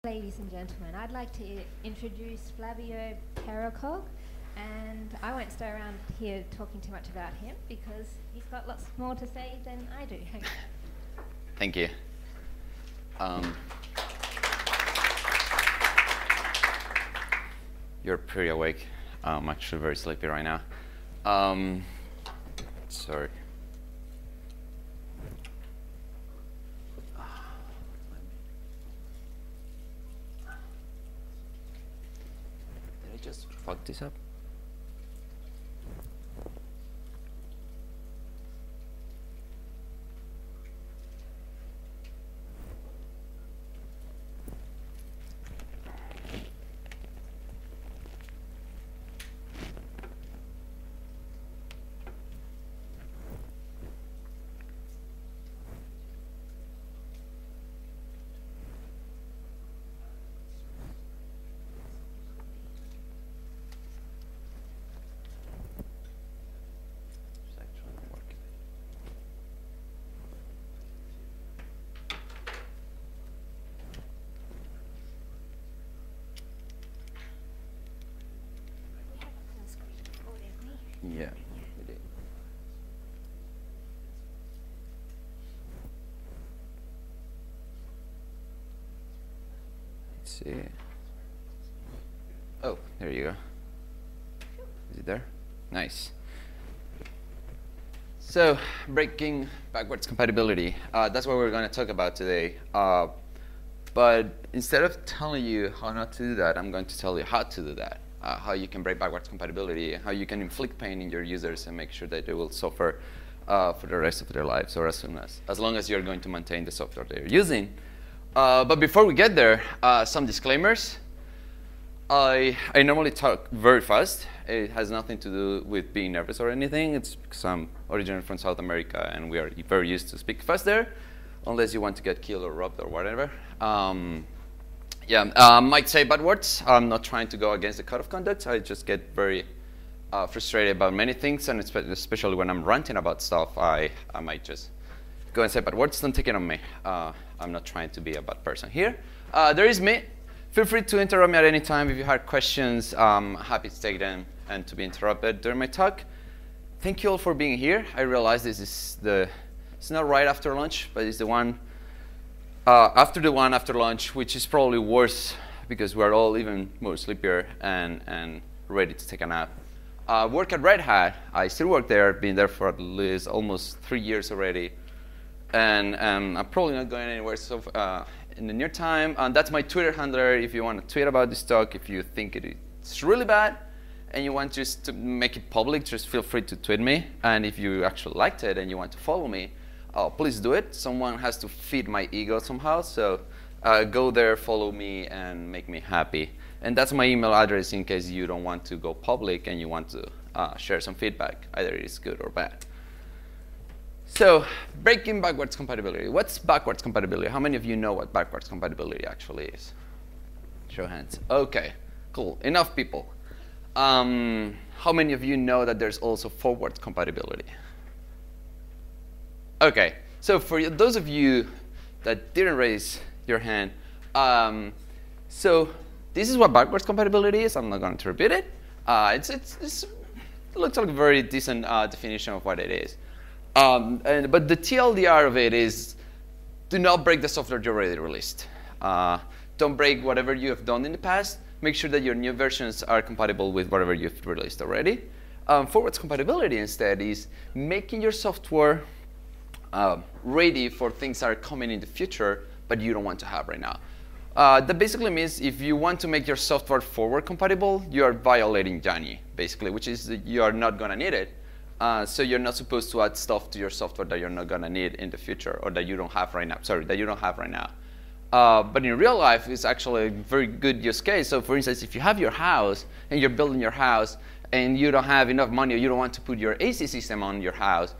Ladies and gentlemen, I'd like to introduce Flavio Percoco, and I won't stay around here talking too much about him because he's got lots more to say than I do. Thank you. You're pretty awake. I'm actually very sleepy right now. Sorry. Did I just fuck this up? Yeah, we did. Let's see. Oh, there you go. Is it there? Nice. So, breaking backwards compatibility. That's what we're going to talk about today. But instead of telling you how not to do that, I'm going to tell you how to do that. How you can break backwards compatibility, how you can inflict pain in your users and make sure that they will suffer for the rest of their lives, or as long as you're going to maintain the software they're using. But before we get there, some disclaimers. I normally talk very fast. It has nothing to do with being nervous or anything. It's because I'm originally from South America and we are very used to speak fast there, unless you want to get killed or robbed or whatever. Might say bad words. I'm not trying to go against the code of conduct. I just get very frustrated about many things, and especially when I'm ranting about stuff, I might just go and say bad words. Don't take it on me. I'm not trying to be a bad person here. There is me. Feel free to interrupt me at any time. If you have questions, I'm happy to take them and to be interrupted during my talk. Thank you all for being here. I realize this is it's not right after lunch, but it's the one after the one after lunch, which is probably worse because we're all even more sleepier and ready to take a nap. Work at Red Hat. I still work there. Been there for at least almost 3 years already. And I'm probably not going anywhere in the near time. And that's my Twitter handler if you want to tweet about this talk. If you think it's really bad and you want just to make it public, just feel free to tweet me. And if you actually liked it and you want to follow me, please do it. Someone has to feed my ego somehow. So go there, follow me, and make me happy. And that's my email address in case you don't want to go public and you want to share some feedback, either it is good or bad. So breaking backwards compatibility. What's backwards compatibility? How many of you know what backwards compatibility actually is? Show hands. OK, cool. Enough people. How many of you know that there's also forward compatibility? OK, so for those of you that didn't raise your hand, so this is what backwards compatibility is. I'm not going to repeat it. It looks like a very decent definition of what it is. But the TLDR of it is, do not break the software you already released. Don't break whatever you have done in the past. Make sure that your new versions are compatible with whatever you've released already. Forwards compatibility instead is making your software ready for things that are coming in the future, but you don't want to have right now. That basically means if you want to make your software forward compatible, you are violating Jani, basically, which is that you are not going to need it. So you're not supposed to add stuff to your software that you're not going to need in the future, or that you don't have right now. Sorry, that you don't have right now. But in real life, it's actually a very good use case. So for instance, if you have your house and you're building your house and you don't have enough money, or you don't want to put your AC system on your house,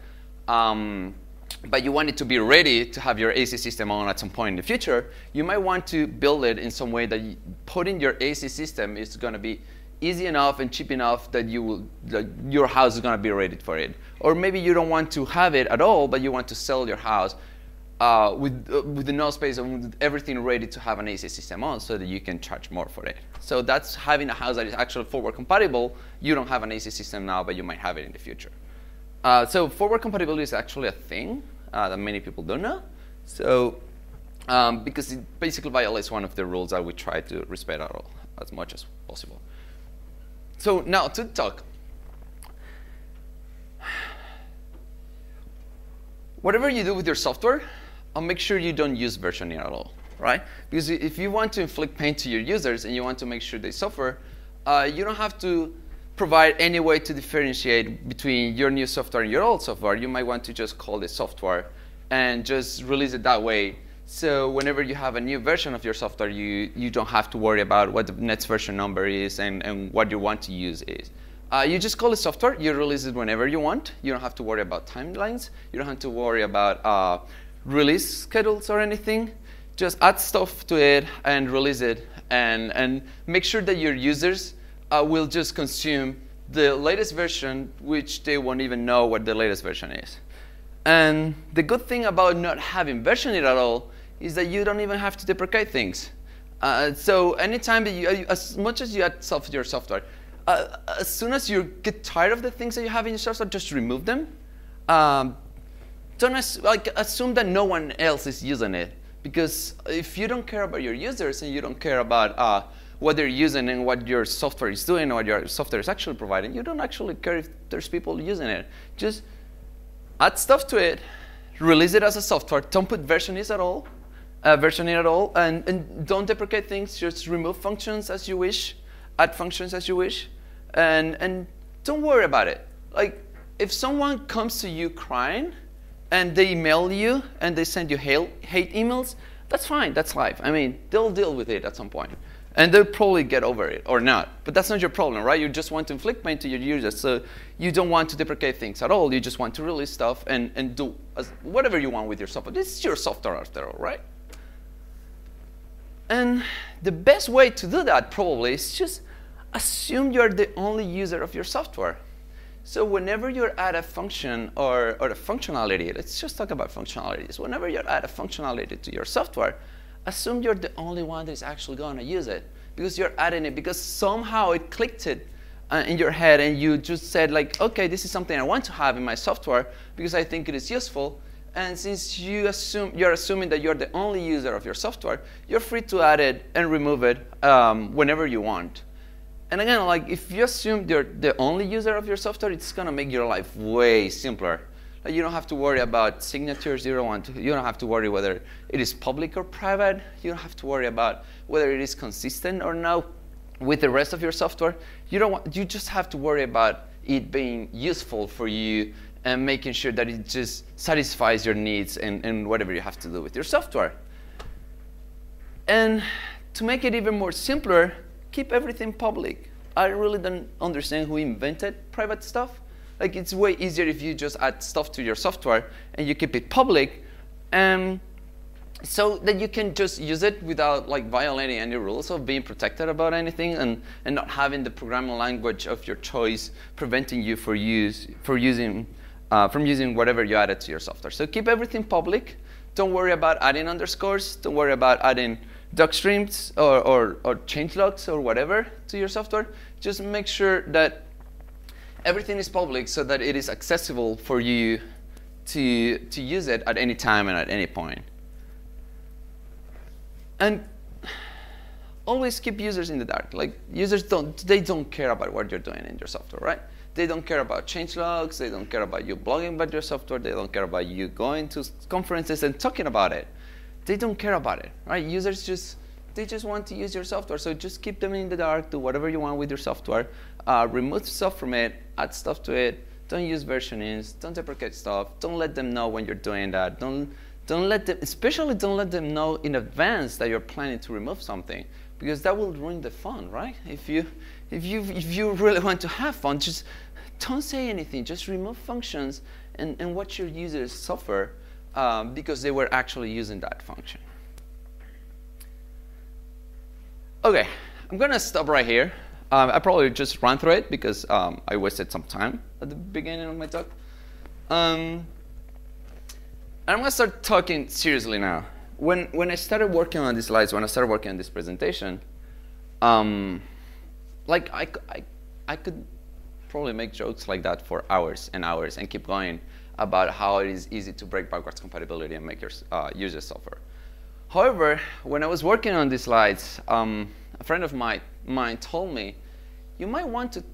but you want it to be ready to have your AC system on at some point in the future, you might want to build it in some way that putting your AC system is going to be easy enough and cheap enough that your house is going to be ready for it. Or maybe you don't want to have it at all, but you want to sell your house with the no space and with everything ready to have an AC system on so that you can charge more for it. So that's having a house that is actually forward compatible. You don't have an AC system now, but you might have it in the future. So forward compatibility is actually a thing that many people don't know. So because it basically violates one of the rules that we try to respect at all, as much as possible. So now to talk. Whatever you do with your software, make sure you don't use versioning at all, right? Because if you want to inflict pain to your users and you want to make sure they suffer, you don't have to provide any way to differentiate between your new software and your old software. You might want to just call it software and just release it that way. So whenever you have a new version of your software, you don't have to worry about what the next version number is and what you want to use is. You just call it software. You release it whenever you want. You don't have to worry about timelines. You don't have to worry about release schedules or anything. Just add stuff to it and release it, and make sure that your users will just consume the latest version, which they won't even know what the latest version is. And the good thing about not having versioning at all is that you don't even have to deprecate things. So anytime that as much as you add stuff to your software, as soon as you get tired of the things that you have in your software, just remove them. Don't assume that no one else is using it, because if you don't care about your users and you don't care about what they're using and what your software is doing or what your software is actually providing, you don't actually care if there's people using it. Just add stuff to it, release it as a software. Don't put versioning at all, and don't deprecate things. Just remove functions as you wish, add functions as you wish, and don't worry about it. Like if someone comes to you crying, and they email you and they send you hate emails, that's fine, that's life. I mean, they'll deal with it at some point. And they'll probably get over it or not. But that's not your problem, right? You just want to inflict pain to your users. So you don't want to deprecate things at all. You just want to release stuff and do whatever you want with your software. This is your software after all, right? And the best way to do that probably is just assume you're the only user of your software. So whenever you're at a function or a functionality, let's just talk about functionalities. Whenever you're at a functionality to your software, assume you're the only one that's actually going to use it, because you're adding it because somehow it clicked it in your head and you just said like, okay, this is something I want to have in my software because I think it is useful. And since you're assuming that you're the only user of your software, you're free to add it and remove it whenever you want. And again, like if you assume you're the only user of your software, it's going to make your life way simpler. Like you don't have to worry about signatures. You don't have to worry whether it is public or private. You don't have to worry about whether it is consistent or not with the rest of your software. You just have to worry about it being useful for you and making sure that it just satisfies your needs and whatever you have to do with your software. And to make it even more simpler, keep everything public. I really don't understand who invented private stuff. Like it's way easier if you just add stuff to your software and you keep it public, so that you can just use it without like violating any rules of being protected about anything and not having the programming language of your choice preventing you from using whatever you added to your software. So keep everything public. Don't worry about adding underscores. Don't worry about adding doc streams or changelogs or whatever to your software. Just make sure that everything is public so that it is accessible for you to use it at any time and at any point. And always keep users in the dark. Like users don't care about what you're doing in your software, right? They don't care about changelogs. They don't care about you blogging about your software. They don't care about you going to conferences and talking about it. They don't care about it, right? Users just want to use your software. So just keep them in the dark. Do whatever you want with your software. Remove stuff from it. Add stuff to it. Don't use versionings. Don't deprecate stuff. Don't let them know when you're doing that. Don't let them know in advance that you're planning to remove something, because that will ruin the fun, right? If you really want to have fun, just don't say anything. Just remove functions and watch your users suffer because they were actually using that function. Okay, I'm going to stop right here. I probably just ran through it because I wasted some time at the beginning of my talk. And I'm going to start talking seriously now. When I started working on these slides, when I started working on this presentation, like I could probably make jokes like that for hours and hours and keep going about how it is easy to break backwards compatibility and make your users suffer. However, when I was working on these slides, a friend of mine told me, you might want to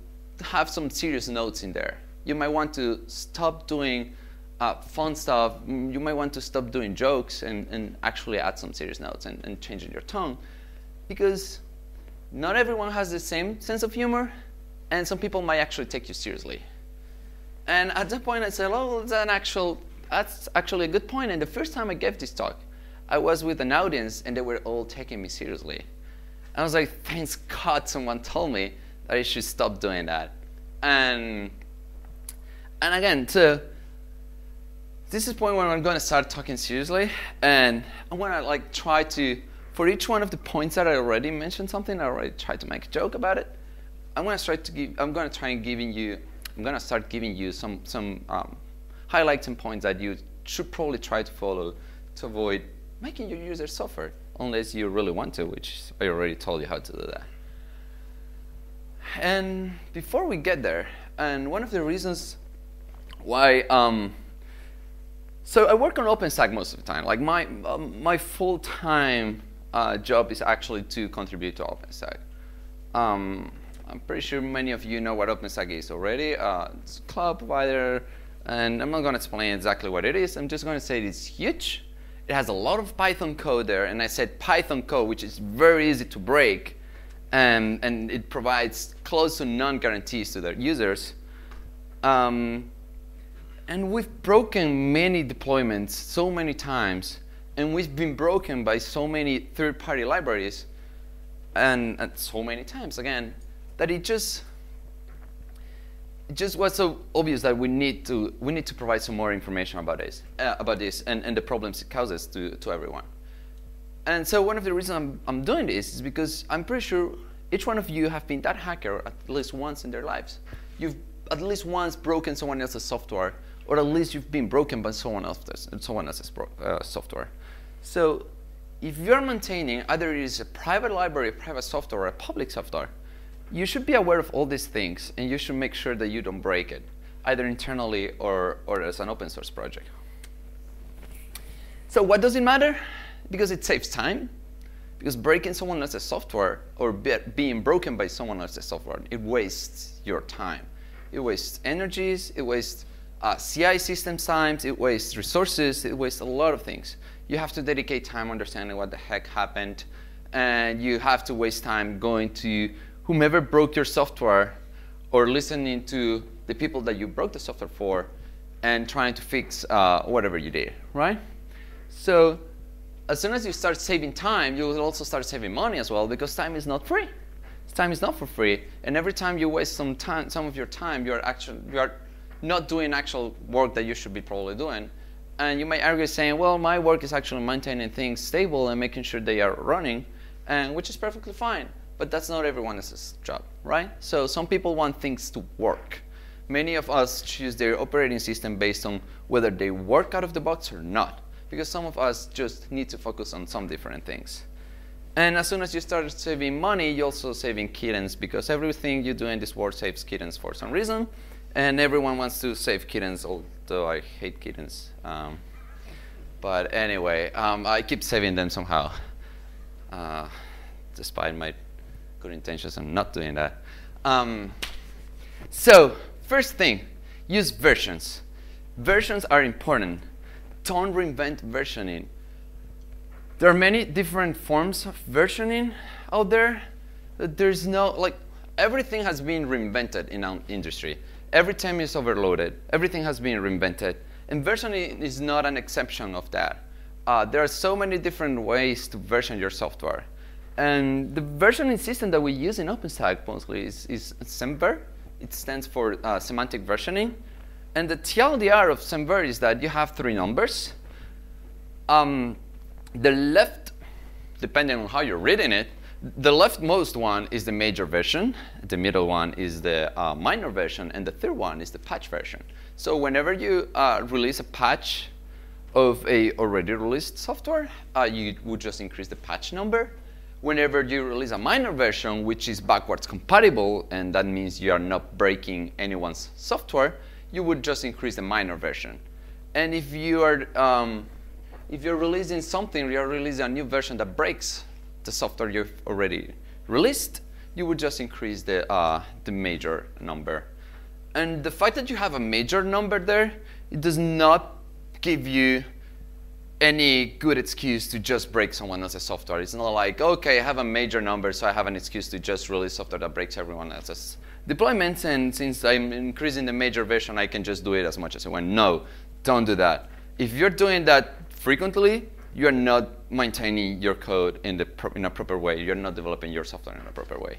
have some serious notes in there. You might want to stop doing fun stuff. You might want to stop doing jokes and actually add some serious notes and changing your tone, because not everyone has the same sense of humor, and some people might actually take you seriously. And at that point, I said, oh, that's actually a good point. And the first time I gave this talk, I was with an audience, and they were all taking me seriously. And I was like, thanks God someone told me that I should stop doing that. And again, so this is the point where I'm going to start talking seriously, and I want to like try to, for each one of the points that I already mentioned something, I already tried to make a joke about it. I'm going to start giving you some highlights and points that you should probably try to follow to avoid making your users suffer, unless you really want to, which I already told you how to do that. And before we get there, and one of the reasons why, so I work on OpenStack most of the time. Like my full-time job is actually to contribute to OpenStack. I'm pretty sure many of you know what OpenStack is already. It's a cloud provider, and I'm not going to explain exactly what it is. I'm just going to say it's huge. It has a lot of Python code there, and I said Python code, which is very easy to break, and it provides close to none guarantees to their users. And we've broken many deployments so many times, and we've been broken by so many third-party libraries, and so many times again, that it just was so obvious that we need to provide some more information about this and the problems it causes to everyone. And so one of the reasons I'm doing this is because I'm pretty sure each one of you have been that hacker at least once in their lives. You've at least once broken someone else's software, or at least you've been broken by someone else's software. So if you're maintaining either it is a private library, a private software, or a public software, you should be aware of all these things, and you should make sure that you don't break it, either internally or as an open source project. So what does it matter? Because it saves time. Because breaking someone else's software or being broken by someone else's software, it wastes your time. It wastes energies, it wastes CI system times, it wastes resources, it wastes a lot of things. You have to dedicate time understanding what the heck happened, and you have to waste time going to whomever broke your software or listening to the people that you broke the software for and trying to fix whatever you did, right? So as soon as you start saving time, you will also start saving money as well, because time is not free. Time is not for free, and every time you waste some of your time, you are not doing actual work that you should be probably doing. And you might argue saying, well, my work is actually maintaining things stable and making sure they are running, and which is perfectly fine. But that's not everyone's job, right? So some people want things to work. Many of us choose their operating system based on whether they work out of the box or not, because some of us just need to focus on some different things. And as soon as you start saving money, you're also saving kittens, because everything you do in this world saves kittens for some reason, and everyone wants to save kittens, although I hate kittens. But anyway, I keep saving them somehow, despite my good intentions. I'm not doing that. So first thing, use versions. Versions are important. Don't reinvent versioning. There are many different forms of versioning out there. There's no, like, everything has been reinvented in our industry. Every time it's overloaded, everything has been reinvented. And versioning is not an exception of that. There are so many different ways to version your software. And the versioning system that we use in OpenStack mostly is SemVer. It stands for semantic versioning. And the TLDR of SemVer is that you have 3 numbers. The left, depending on how you're reading it, the leftmost one is the major version, the middle one is the minor version, and the third one is the patch version. So whenever you release a patch of a already released software, you would just increase the patch number. Whenever you release a minor version, which is backwards compatible, and that means you are not breaking anyone's software, you would just increase the minor version. And if you're releasing something, you're releasing a new version that breaks the software you've already released, you would just increase the major number. And the fact that you have a major number there, it does not give you any good excuse to just break someone else's software. It's not like, okay, I have a major number, so I have an excuse to just release software that breaks everyone else's deployments, and since I'm increasing the major version, I can just do it as much as I want. No, don't do that. If you're doing that frequently, you're not maintaining your code in a proper way. You're not developing your software in a proper way.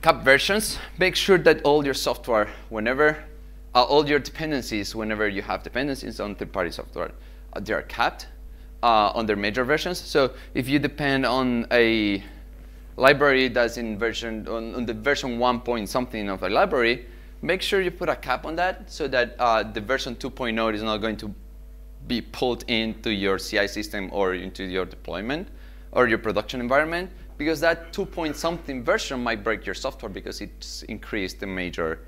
Cap versions. Make sure that all your software, all your dependencies, whenever you have dependencies on third-party software, they are capped on their major versions. So if you depend on a library that's in on the version 1 point something of a library, make sure you put a cap on that so that the version 2.0 is not going to be pulled into your CI system or into your deployment or your production environment, because that 2 point something version might break your software because it's increased the major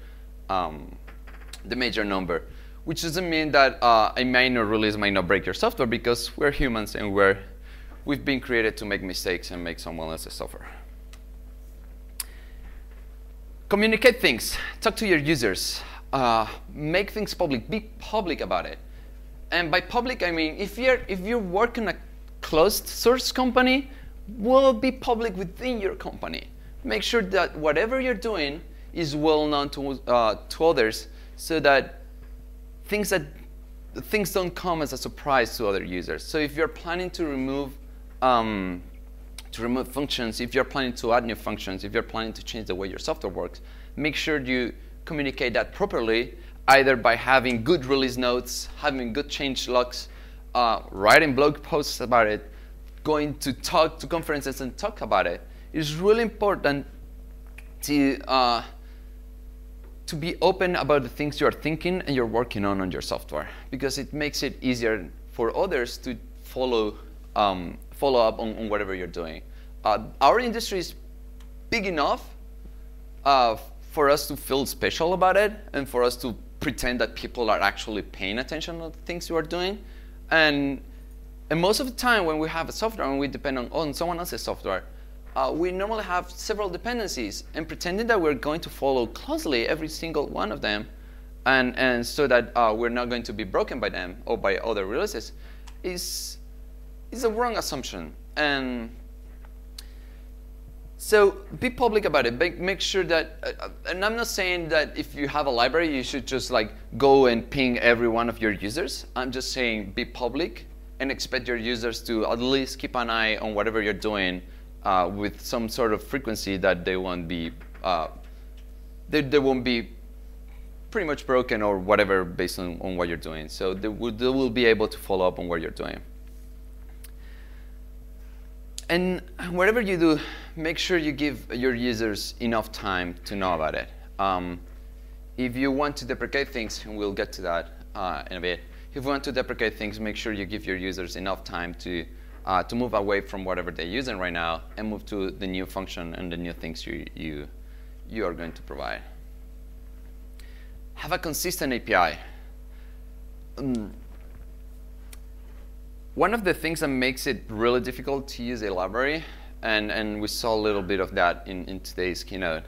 number, which doesn't mean that a minor release might not break your software, because we're humans and we've been created to make mistakes and make someone else's software. Communicate things. Talk to your users. Make things public. Be public about it. And by public, I mean if you work in a closed source company, will be public within your company. Make sure that whatever you're doing is well known to others, so that things don't come as a surprise to other users. So if you're planning to remove functions, if you're planning to add new functions, if you're planning to change the way your software works, make sure you communicate that properly, either by having good release notes, having good change logs, writing blog posts about it, going to talk to conferences and talk about it. It's really important to be open about the things you're thinking and you're working on your software, because it makes it easier for others to follow up on whatever you're doing. Our industry is big enough for us to feel special about it and for us to pretend that people are actually paying attention to the things you are doing. And most of the time when we have a software and we depend on someone else's software, we normally have several dependencies, and pretending that we're going to follow closely every single one of them, and so that we're not going to be broken by them or by other releases, is a wrong assumption. And so be public about it. Make sure that, and I'm not saying that if you have a library, you should just like go and ping every one of your users. I'm just saying be public and expect your users to at least keep an eye on whatever you're doing with some sort of frequency that they won't be pretty much broken or whatever based on what you're doing. So they will be able to follow up on what you're doing. And whatever you do, make sure you give your users enough time to know about it. If you want to deprecate things, and we'll get to that in a bit, if you want to deprecate things, make sure you give your users enough time to move away from whatever they're using right now and move to the new function and the new things you are going to provide. Have a consistent API. One of the things that makes it really difficult to use a library, and we saw a little bit of that in today's keynote,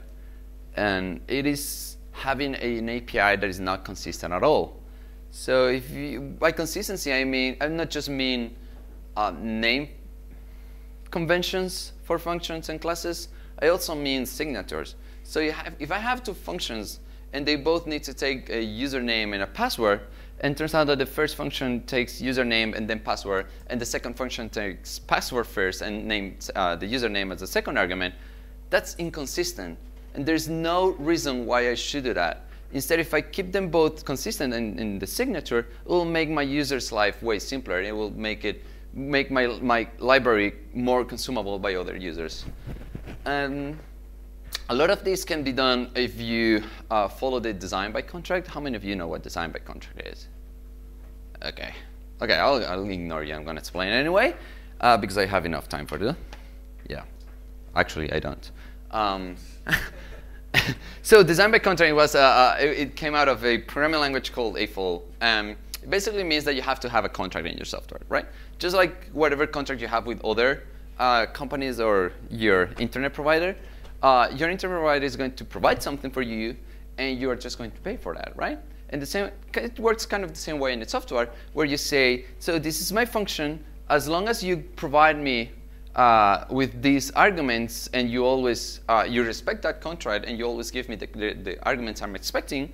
and it is having an API that is not consistent at all. So by consistency, I not just mean name conventions for functions and classes. I also mean signatures. So if I have two functions and they both need to take a username and a password, and it turns out that the first function takes username and then password, and the second function takes password first and names the username as the second argument, that's inconsistent. And there's no reason why I should do that. Instead, if I keep them both consistent in the signature, it will make my user's life way simpler. It will make my library more consumable by other users. And a lot of this can be done if you follow the design by contract. How many of you know what design by contract is? Okay. Okay, I'll ignore you. I'm going to explain anyway, because I have enough time for that. Yeah. Actually, I don't. So design by contract was it came out of a programming language called AFOL. It basically means that you have to have a contract in your software, right? Just like whatever contract you have with other companies or your internet provider is going to provide something for you, and you are just going to pay for that, right? And it works kind of the same way in the software, where you say, so this is my function. As long as you provide me with these arguments, and you always you respect that contract, and you always give me the arguments I'm expecting,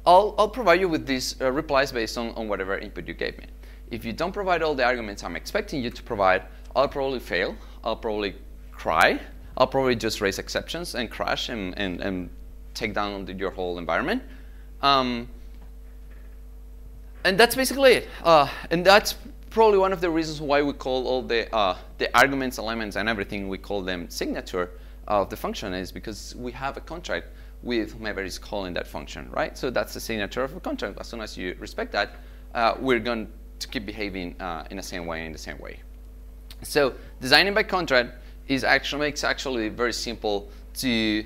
I'll provide you with these replies based on whatever input you gave me. If you don't provide all the arguments I'm expecting you to provide, I'll probably fail. I'll probably cry. I'll probably just raise exceptions and crash and take down your whole environment. And that's basically it. And that's probably one of the reasons why we call all the arguments, elements, and everything, we call them signature of the function, is because we have a contract with whomever is calling that function, right? So that's the signature of a contract. As soon as you respect that, we're going to keep behaving in the same way, So designing by contract makes actually very simple to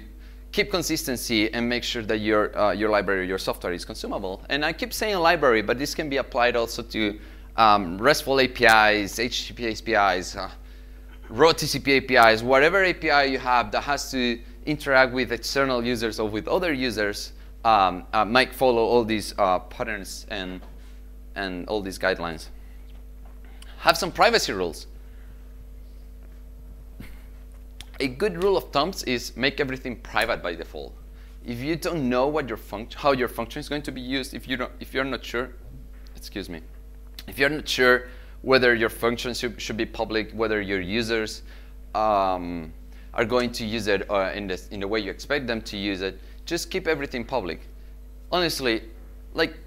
keep consistency and make sure that your library, your software is consumable. And I keep saying library, but this can be applied also to RESTful APIs, HTTP APIs, raw TCP APIs, whatever API you have that has to interact with external users or with other users might follow all these patterns and all these guidelines. Have some privacy rules. A good rule of thumb is make everything private by default. If you don't know what how your function is going to be used, if you're not sure, excuse me, if you're not sure whether your function should be public, whether your users are going to use it in the way you expect them to use it, just keep everything public. Honestly, like,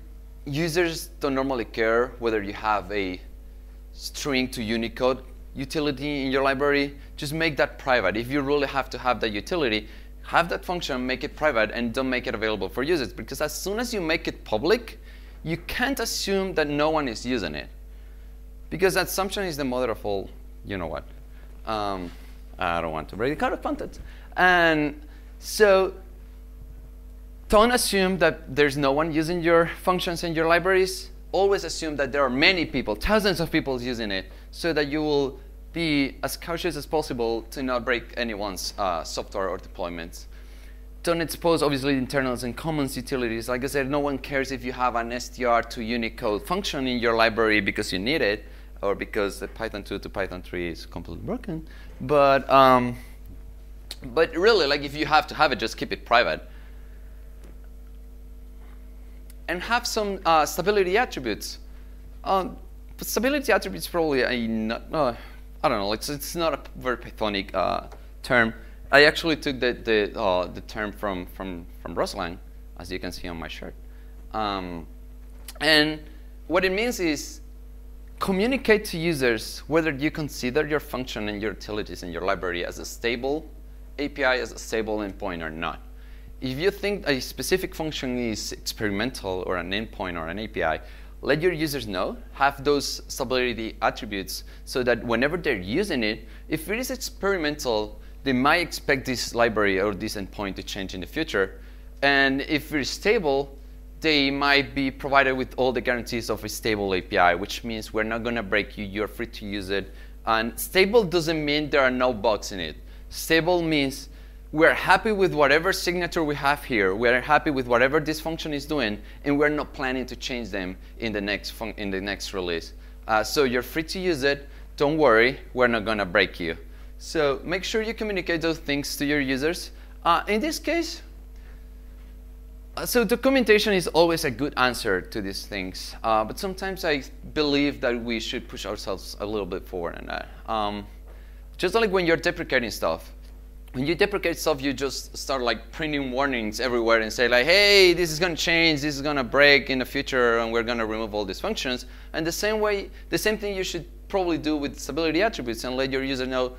users don't normally care whether you have a string to Unicode utility in your library. Just make that private. If you really have to have that utility, have that function, make it private, and don't make it available for users. Because as soon as you make it public, you can't assume that no one is using it. Because assumption is the mother of all, you know what. I don't want to break the code of content. And so don't assume that there's no one using your functions in your libraries. Always assume that there are many people, thousands of people using it, so that you will be as cautious as possible to not break anyone's software or deployments. Don't expose, obviously, internals and commons utilities. Like I said, no one cares if you have an str to Unicode function in your library because you need it, or because the Python 2 to Python 3 is completely broken. But really, like, if you have to have it, just keep it private. And have some stability attributes. Stability attributes probably I don't know. It's not a very Pythonic term. I actually took the term from Roslang, as you can see on my shirt. And what it means is communicate to users whether you consider your function and your utilities in your library as a stable API, as a stable endpoint or not. If you think a specific function is experimental or an endpoint or an API, let your users know. Have those stability attributes so that whenever they're using it, if it is experimental, they might expect this library or this endpoint to change in the future. And if it's stable, they might be provided with all the guarantees of a stable API, which means we're not going to break you. You're free to use it. And stable doesn't mean there are no bugs in it. Stable means we're happy with whatever signature we have here. We're happy with whatever this function is doing, and we're not planning to change them in the next release. So you're free to use it. Don't worry, we're not going to break you. So make sure you communicate those things to your users. In this case, so documentation is always a good answer to these things. But sometimes I believe that we should push ourselves a little bit forward in that. Just like when you're deprecating stuff. When you deprecate stuff, you just start like printing warnings everywhere and say like, hey, this is going to change, this is going to break in the future, and we're going to remove all these functions. And the same thing you should probably do with stability attributes and let your user know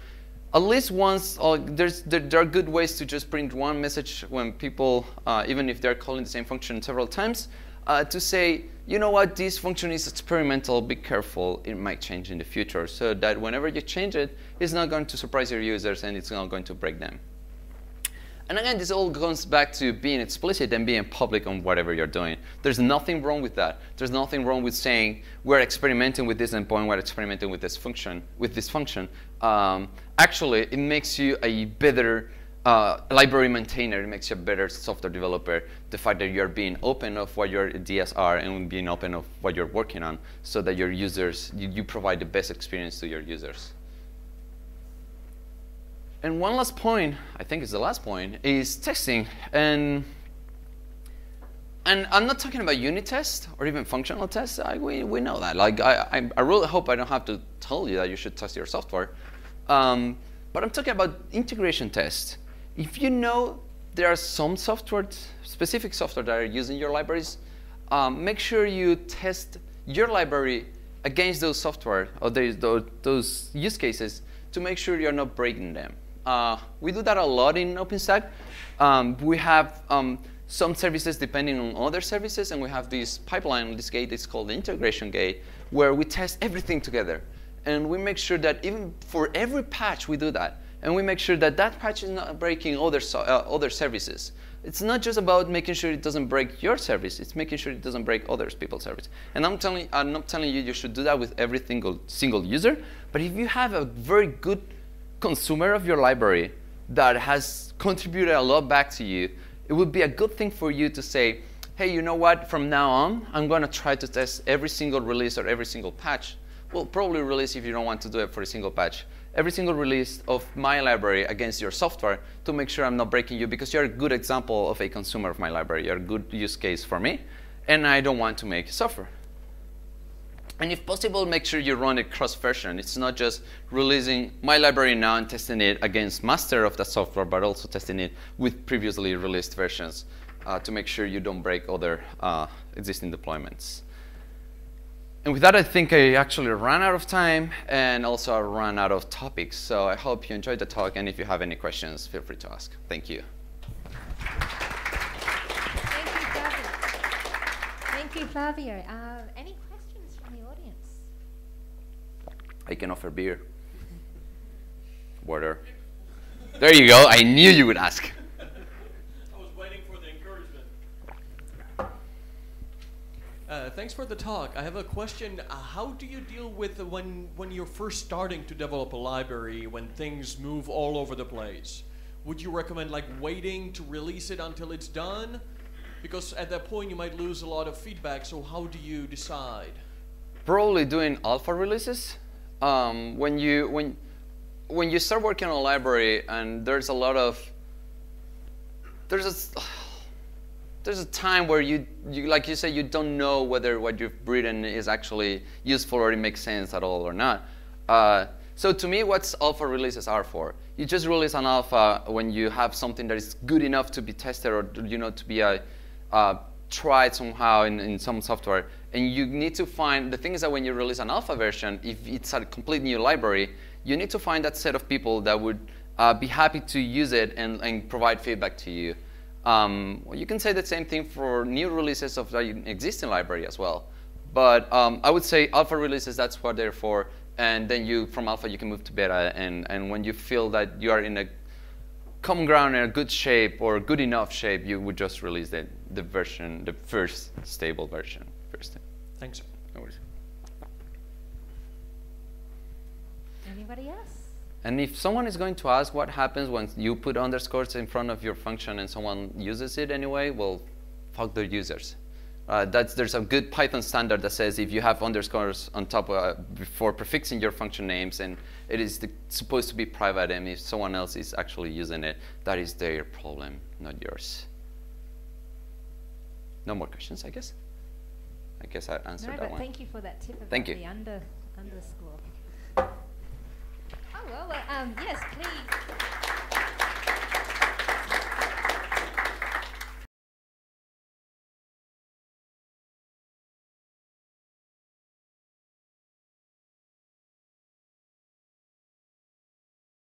at least once. There are good ways to just print one message when people, even if they're calling the same function several times, to say, you know what, this function is experimental, be careful, it might change in the future, so that whenever you change it, it's not going to surprise your users and it's not going to break them. And again, this all goes back to being explicit and being public on whatever you're doing. There's nothing wrong with that. There's nothing wrong with saying, we're experimenting with this endpoint, we're experimenting with this function. Actually, it makes you a better library maintainer. It makes you a better software developer. The fact that you're being open of what your ideas are and being open of what you're working on, so that your users, you provide the best experience to your users. And one last point, I think it's the last point, is testing. And I'm not talking about unit tests or even functional tests. We know that. Like I really hope I don't have to tell you that you should test your software. But I'm talking about integration tests. If you know there are some software, specific software that are using your libraries, make sure you test your library against those software or those use cases to make sure you're not breaking them. We do that a lot in OpenStack. We have some services depending on other services, and we have this pipeline, this gate is called the integration gate, where we test everything together. And we make sure that even for every patch we do that. And we make sure that that patch is not breaking other services. It's not just about making sure it doesn't break your service, it's making sure it doesn't break other people's service. And I'm not telling you should do that with every single user, but if you have a very good consumer of your library that has contributed a lot back to you, it would be a good thing for you to say, hey, you know what, from now on, I'm going to try to test every single release or every single patch. Well, probably release if you don't want to do it for a single patch. Every single release of my library against your software to make sure I'm not breaking you, because you're a good example of a consumer of my library. You're a good use case for me, and I don't want to make you suffer. And if possible, make sure you run it cross-version. It's not just releasing my library now and testing it against master of the software, but also testing it with previously released versions to make sure you don't break other existing deployments. And with that, I think I actually ran out of time, and also I ran out of topics. So I hope you enjoyed the talk, and if you have any questions, feel free to ask. Thank you. Thank you, Flavio. Any questions from the audience? I can offer beer. Water. There you go. I knew you would ask. I was waiting for the encouragement. Thanks for the talk. I have a question. How do you deal with when you're first starting to develop a library, when things move all over the place? Would you recommend like waiting to release it until it's done? Because at that point you might lose a lot of feedback, so how do you decide? Probably doing alpha releases. When you start working on a library and there's a lot of there's a time where you like you say, you don't know whether what you've written is actually useful or it makes sense at all or not. So to me, what's alpha releases are for? You just release an alpha when you have something that is good enough to be tested or to be tried somehow in some software. And you need to find, the thing is that when you release an alpha version, if it's a complete new library, you need to find that set of people that would be happy to use it and provide feedback to you. Well, you can say the same thing for new releases of the existing library as well. But I would say alpha releases, that's what they're for. And then from alpha, you can move to beta. And when you feel that you are in a common ground, in a good shape or good enough shape, you would just release the version, the first stable version first. Thanks. No worries. Anybody else? And if someone is going to ask what happens when you put underscores in front of your function and someone uses it anyway, well, fuck the users. There's a good Python standard that says if you have underscores on top before prefixing your function names, and it is supposed to be private, and if someone else is actually using it, that is their problem, not yours. No more questions, I guess? I guess I answered that one. No, but thank you for that tip about the underscore. Oh, well, yes, please.